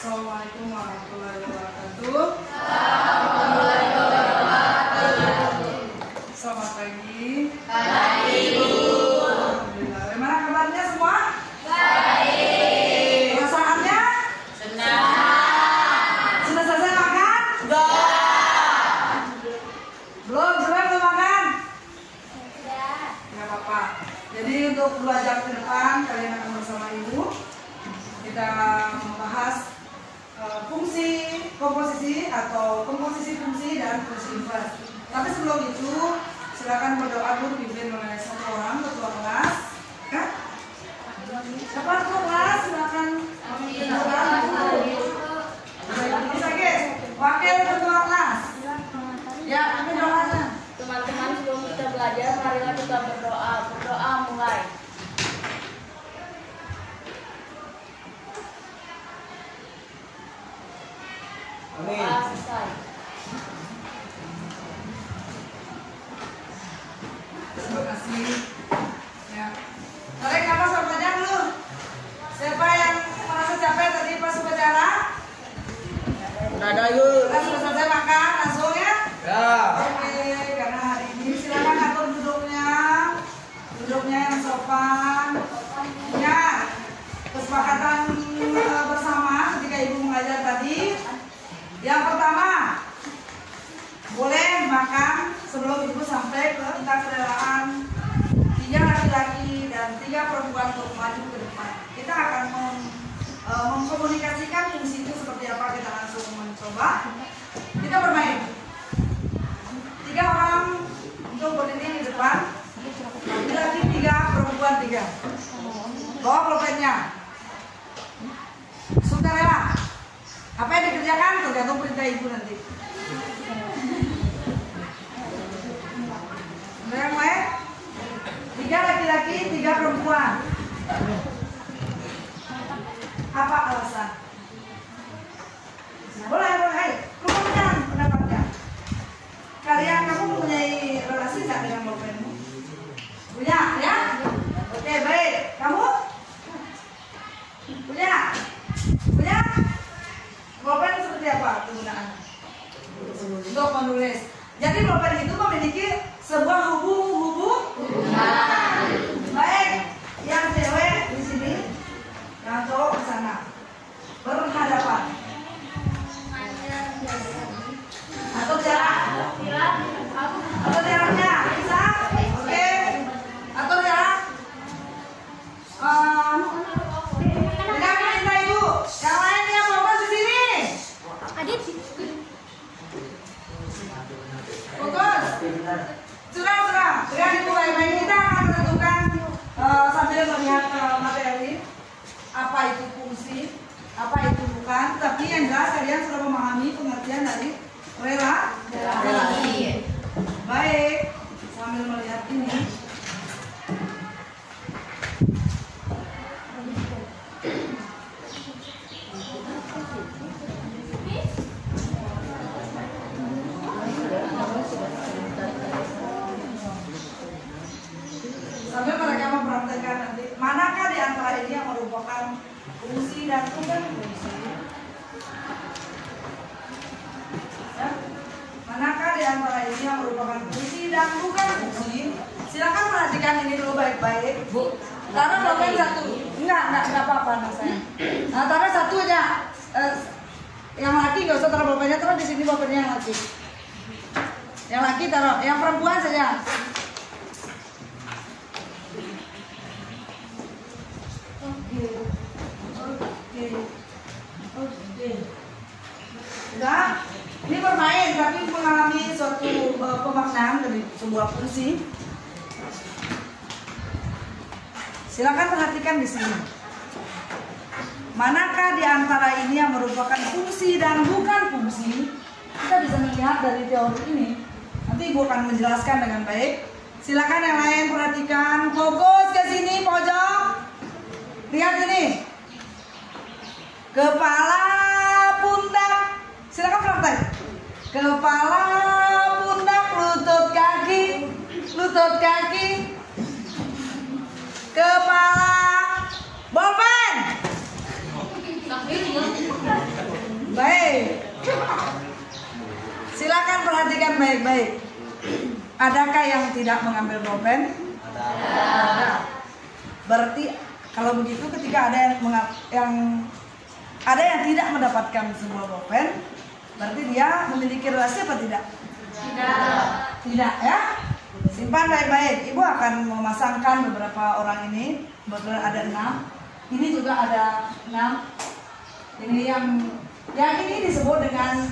Assalamualaikum warahmatullahi wabarakatuh. Selamat pagi. Pagi, Bu. Alhamdulillah. Bagaimana kabarnya semua? Baik. Perasaannya? Senang. Sudah selesai makan? Sudah. Belum makan? Sudah. Nggak apa-apa. Jadi untuk 2 jam ke depan kalian akan bersama Ibu. Kita membahas fungsi komposisi atau komposisi fungsi dan fungsi inverse. Tapi sebelum itu silakan berdoa dulu dipimpin oleh satu orang ketua kelas. Kan? Siapa ketua kelas? Silakan berdoa dulu. Bisa guys? Wakil ketua kelas. Ya, pimpin doanya. Teman-teman, sebelum kita belajar, marilah kita berdoa. Berdoa mulai. Amin. Doa selesai. Terima kasih. Ya. Tarik nafas panjang dulu. Siapa yang merasa capek tadi pas upacara? Udah ada yuk. Kita sudah selesai makan langsung ya. Ya. Oke, karena hari ini silakan atur duduknya. Duduknya yang sopan. Ya. Kesepakatan bersama ketika Ibu mengajar tadi. Yang pertama, boleh makan sebelum Ibu sampai ke tingkat kerelaan 3 laki-laki dan 3 perempuan untuk maju ke depan. Kita akan mengkomunikasikan fungsi itu seperti apa. Kita langsung mencoba. Kita bermain. 3 orang untuk berdiri di depan, laki-laki 3, perempuan 3. Bawa pulpennya. Sukarela. Apa yang dikerjakan tergantung perintah Ibu nanti. Yang lain 3 laki-laki, 3 perempuan. Apa alasan? Boleh, boleh. Kemudian pendapatnya. Kalian, kamu mempunyai relasi nggak dengan pulpenmu? Punya, ya? Oke, baik. Kamu? Punya? Punya? Pulpen seperti apa penggunaannya? Untuk menulis. Jadi pulpen itu memiliki sebuah hubungan. Baik, yang cewek di sini, yang cowok di sana, berhadapan. Atau jarak? Atau jaraknya bisa? Oke. Atau jarak? Tidak minta Ibu. Yang lain yang fokus di sini. Fokus. Sudah. Dengan Ibu baik-baik kita akan menentukan sambil melihat materi apa itu fungsi, apa itu bukan. Tapi yang jelas kalian sudah memahami pengertian dari relasi. Baik. Sambil melihat ini. Sambil mereka mempraktekkan nanti, manakah di antara ini yang merupakan fungsi dan bukan fungsi? Ya? Manakah di antara ini yang merupakan fungsi dan bukan fungsi? Silakan perhatikan ini dulu baik-baik, Bu. Taruh pulpen satu. Enggak apa-apa anak saya. Nah, taruh satu aja. Yang laki nggak usah taruh pulpennya, taruh di sini pulpennya yang laki. Yang laki taruh, yang perempuan saja. Oke. Sudah. Ini bermain tapi mengalami suatu pemaknaan dari sebuah fungsi. Silakan perhatikan di sini. Manakah di antara ini yang merupakan fungsi dan bukan fungsi? Kita bisa melihat dari teori ini. Nanti Ibu akan menjelaskan dengan baik. Silakan yang lain perhatikan. Fokus ke sini pojok. Lihat ini. Kepala, pundak. Silakan praktek. Kepala, pundak, lutut kaki. Kepala, bolpen. baik-baik. Adakah yang tidak mengambil bolpen? Ada. Berarti kalau begitu ketika ada yang tidak mendapatkan sebuah bolpen, berarti dia memiliki relasi apa tidak? Tidak ya. Simpan baik-baik. Ibu akan memasangkan beberapa orang ini. Kebetulan ada 6. Ini juga ada 6. Ini yang ini disebut dengan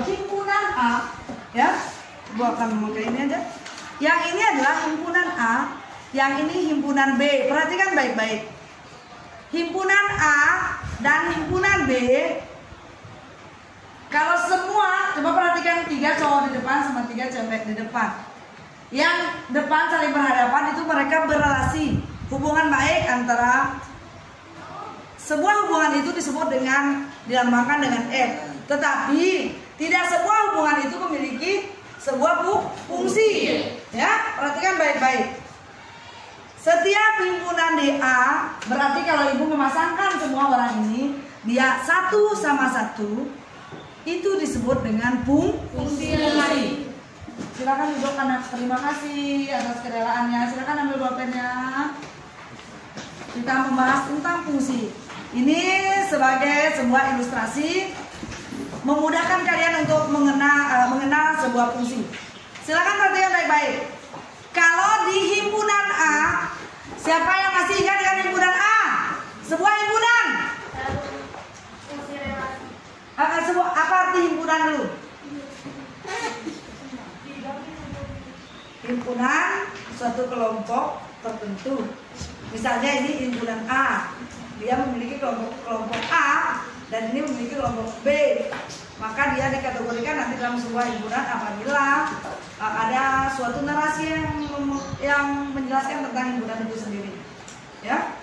himpunan A, ya. Ibu akan memakai ini aja. Yang ini adalah himpunan A, yang ini himpunan B. Perhatikan baik-baik. Himpunan A dan himpunan B. Kalau semua, coba perhatikan 3 cowok di depan sama 3 cewek di depan. Yang depan saling berhadapan itu mereka berrelasi, hubungan baik antara. Sebuah hubungan itu disebut dengan dilambangkan dengan F. Tetapi tidak sebuah hubungan itu memiliki sebuah fungsi. Ya, perhatikan baik-baik. Setiap himpunan di A, berarti kalau ibu memasangkan semua orang ini, dia satu sama satu, itu disebut dengan fungsi. Silakan duduk anak. Terima kasih atas kerelaannya. Silakan ambil bolpennya. Kita membahas tentang fungsi. Ini sebagai sebuah ilustrasi memudahkan kalian untuk mengenal sebuah fungsi. Silakan perhatikan baik-baik. Kalau di himpunan A, siapa yang masih ingat dengan himpunan A? Sebuah himpunan. Apa arti himpunan dulu? Himpunan suatu kelompok tertentu. Misalnya ini himpunan A. Dia memiliki kelompok A dan ini memiliki kelompok B. Maka dia dikategorikan nanti dalam sebuah himpunan apabila ada suatu narasi yang menjelaskan tentang himpunan itu sendiri. Ya,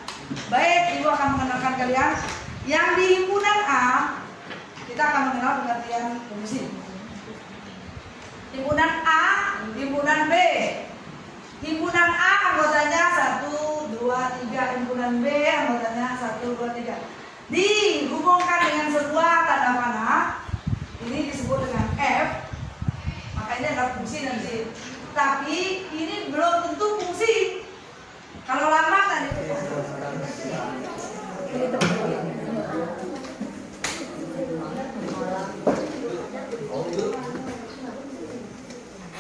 baik, ibu akan mengenalkan kalian yang di himpunan A. Kita akan mengenal pengertian fungsi. Himpunan A, himpunan B. Himpunan A anggotanya 1, 2, 3. Himpunan B anggotanya 1, 2, 3. Dihubungkan dengan sebuah tanda panah. Ini disebut dengan F. Maka ini adalah fungsi nanti. Tapi ini belum tentu fungsi. Kalau lambang tadi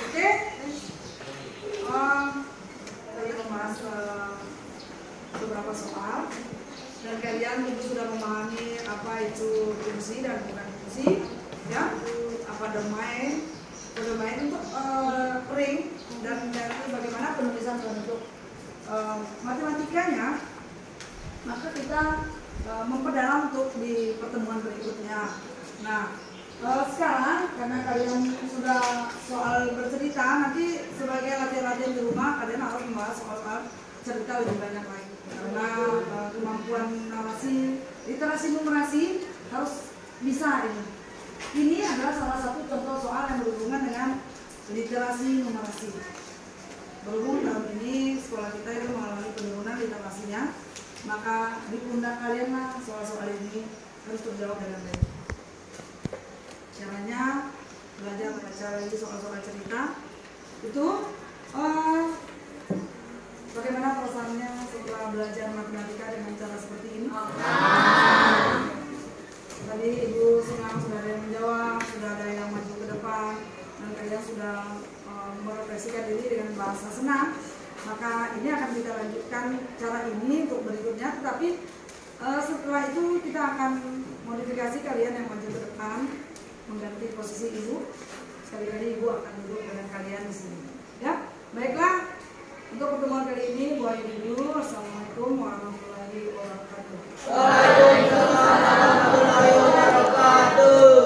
oke. Saya membahas beberapa soal dan kalian tentu sudah memahami apa itu fungsi dan bukan fungsi. Ya, apa domain untuk ring dan bagaimana penulisan bentuk matematikanya. Maka kita memperdalam untuk di pertemuan berikutnya. Nah, sekarang karena kalian sudah soal bercerita, nanti sebagai latihan-latihan di rumah kalian harus membahas soal cerita lebih banyak lagi. Karena kemampuan narasi, literasi numerasi harus bisa ini. Ini adalah salah satu contoh soal yang berhubungan dengan literasi numerasi. Berhubung tahun ini sekolah kita itu mengalami penurunan literasinya, maka di pundak kalian lah soal-soal ini harus terjawab dengan baik. Caranya belajar membaca lagi soal-soal cerita itu. Bagaimana perasaannya setelah belajar matematika dengan cara seperti ini? Tadi ibu senang sudah ada yang menjawab, sudah ada yang maju ke depan, dan kalian sudah merefleksikan diri dengan bahasa senang. Maka ini akan kita lanjutkan cara ini untuk berikutnya. Tetapi setelah itu kita akan modifikasi kalian yang maju ke depan, mengganti posisi ibu. Sekali-kali ibu akan duduk dengan kalian di sini. Ya, baiklah. Untuk pertemuan kali ini, Bu Ayu dulu. Assalamualaikum warahmatullahi wabarakatuh. Waalaikumsalam warahmatullahi wabarakatuh.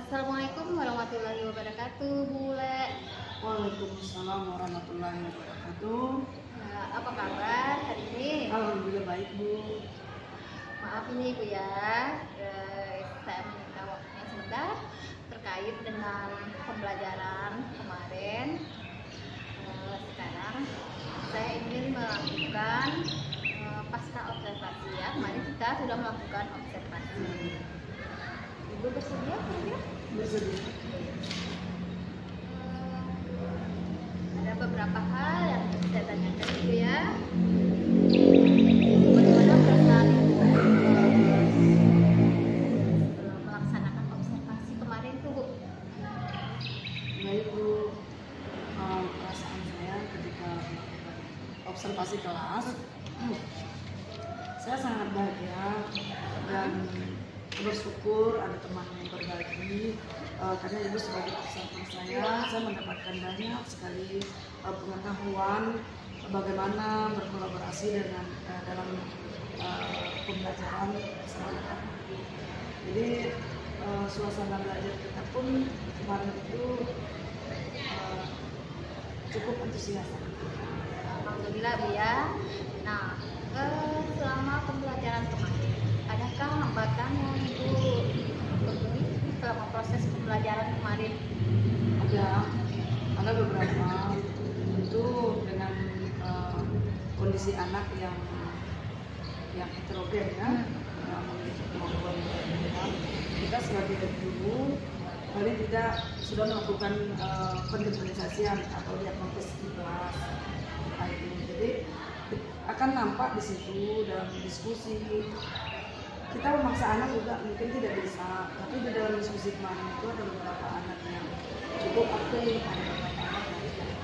Assalamualaikum warahmatullahi wabarakatuh, Bu Le. Waalaikumsalam warahmatullahi wabarakatuh. Nah, apa kabar hari ini? Alhamdulillah baik, Bu. Maaf ini Bu ya, saya meminta waktunya sebentar terkait dengan pembelajaran kemarin. Sekarang saya ingin melakukan pasca observasi ya. Kemarin kita sudah melakukan observasi. Ibu bersedia kira-kira? Bersedia. Ada beberapa hal yang saya tanyakan Ibu ya. Bagaimana perasaan Ibu melaksanakan observasi kemarin tuh Bu? Baik Bu, perasaan saya ketika observasi kelas, saya sangat bahagia dan bersyukur ada teman yang berbagi. Karena Ibu sebagai observer saya mendapatkan banyak sekali pengetahuan bagaimana berkolaborasi dengan dalam pembelajaran bersama anak-anak. Jadi suasana belajar kita pun kemarin itu cukup antusias. Alhamdulillah Bu ya. Nah, selama pembelajaran kemarin, adakah hambatan yang Ibu temui selama proses pembelajaran kemarin? Ada beberapa, tentu dengan kondisi anak yang heterogen ya, yang memiliki kemampuan berbeda. Kita sebagai guru paling tidak sudah melakukan pendiferensiasian atau diagnosis di kelas. Jadi akan nampak di situ dalam diskusi. Kita memaksa anak juga mungkin tidak bisa, tapi di dalam diskusi kemarin itu ada beberapa anak yang cukup aktif, ada beberapa anak yang tidak.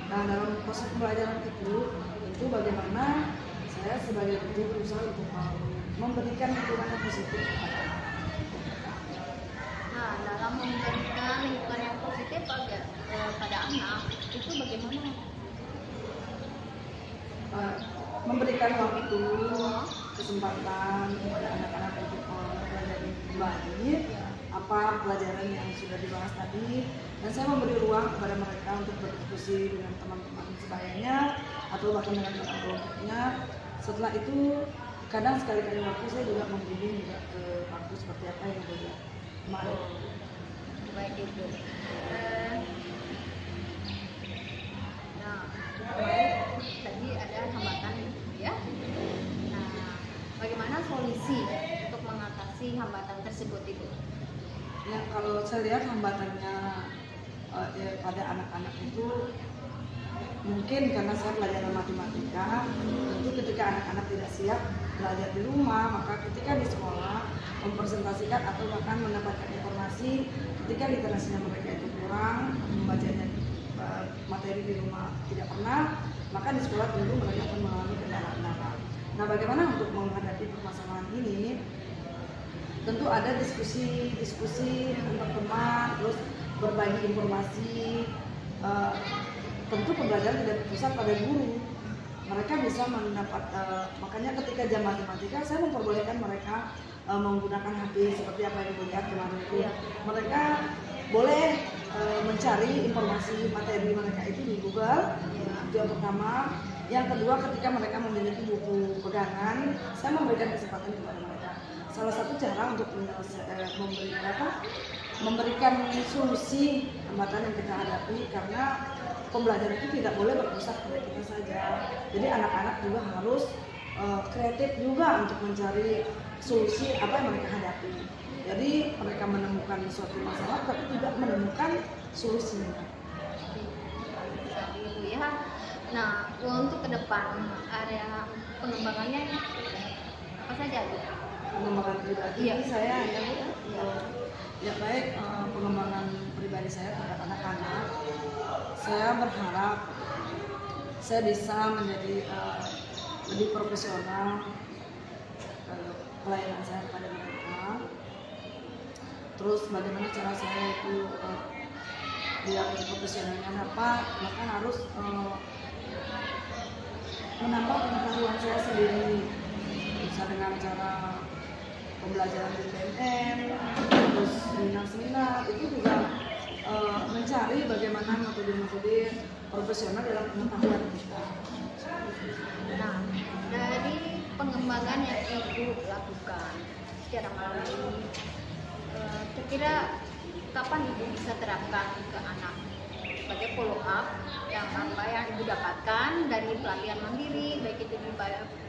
Nah, dalam proses pembelajaran itu tentu bagaimana saya sebagai guru berusaha untuk memberikan lingkungan yang positif kepada anak. Nah, dalam memberikan lingkungan yang positif pada anak itu bagaimana? Memberikan waktu, kesempatan kepada anak-anak untuk mempelajari kembali apa pelajaran yang sudah dibahas tadi, dan saya memberi ruang kepada mereka untuk berdiskusi dengan teman-teman sebayanya atau bahkan dengan teman kelompoknya. Setelah itu kadang sekali-kali waktu saya juga membimbing juga ke waktu seperti apa yang sudah kemarin. Baik Ibu. Nah, baik, tadi ada hambatan ya. Nah, bagaimana solusi untuk mengatasi hambatan tersebut Ibu? Ya, kalau saya lihat hambatannya pada anak-anak itu mungkin karena saya pelajaran matematika, tentu ketika anak-anak tidak siap belajar di rumah, maka ketika di sekolah mempresentasikan atau bahkan mendapatkan informasi ketika literasinya mereka itu kurang, membacanya materi di rumah tidak pernah, maka di sekolah tentu mereka akan mengalami kendala-kendala. Nah, bagaimana untuk menghadapi permasalahan ini? Tentu ada diskusi antar teman, terus berbagi informasi. Tentu pembelajaran tidak berpusat pada guru. Mereka bisa mendapat, makanya ketika jam matematika saya memperbolehkan mereka menggunakan HP seperti apa yang dilihat kemarin itu. Mereka boleh mencari informasi materi mereka itu di Google. Itu yang pertama. Yang kedua, ketika mereka memiliki buku pegangan, saya memberikan kesempatan kepada mereka. Salah satu cara untuk memberikan solusi hambatan yang kita hadapi, karena pembelajaran itu tidak boleh berpusat pada kita saja. Jadi anak-anak juga harus kreatif juga untuk mencari solusi apa yang mereka hadapi. Jadi mereka menemukan suatu masalah tapi tidak menemukan solusinya. Ibu ya. Nah, untuk ke depan area pengembangannya apa saja Bu? Pengembangan pribadi saya ya baik, pengembangan pribadi saya terhadap anak-anak, saya berharap saya bisa menjadi lebih profesional pelayanan saya kepada mereka. Terus bagaimana cara saya itu biar profesionalnya dapat, maka harus menambah pengetahuan saya sendiri, bisa dengan cara pembelajaran di PMM, terus seminar-seminar itu juga mencari bagaimana metode-metode profesional dalam pengetahuan kita. Nah, dari pengembangan yang Ibu lakukan secara malam ini, kira-kira kapan Ibu bisa terapkan ke anak sebagai follow up yang apa yang Ibu dapatkan dari pelatihan mandiri, baik itu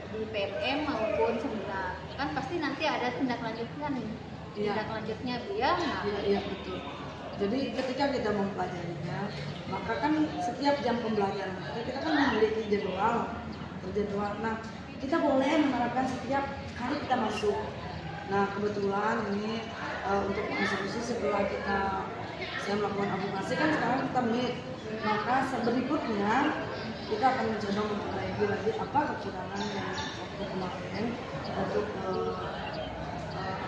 di PMM maupun seminar? Kan pasti nanti ada tindak lanjutnya nih Iya. tindak lanjutnya dia. Nah, Iya betul. Jadi ketika kita mempelajarinya, maka kan setiap jam pembelajaran kita kan memiliki jadwal. Nah, kita boleh menerapkan setiap kali kita masuk. Nah, kebetulan ini untuk eksekusi setelah saya melakukan aplikasi kan sekarang kita meet. Maka berikutnya kita akan mencoba memperbaiki lagi apa kekurangan yang waktu kemarin untuk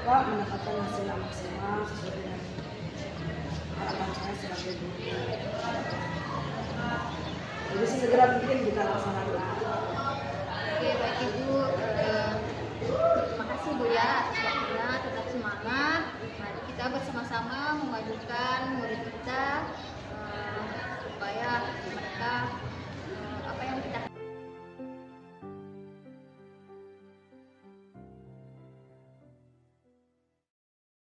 mendapatkan hasil yang maksimal sesuai dengan harapan saya sebagai guru. Jadi segera mungkin kita laksanakan. oke, baik Ibu.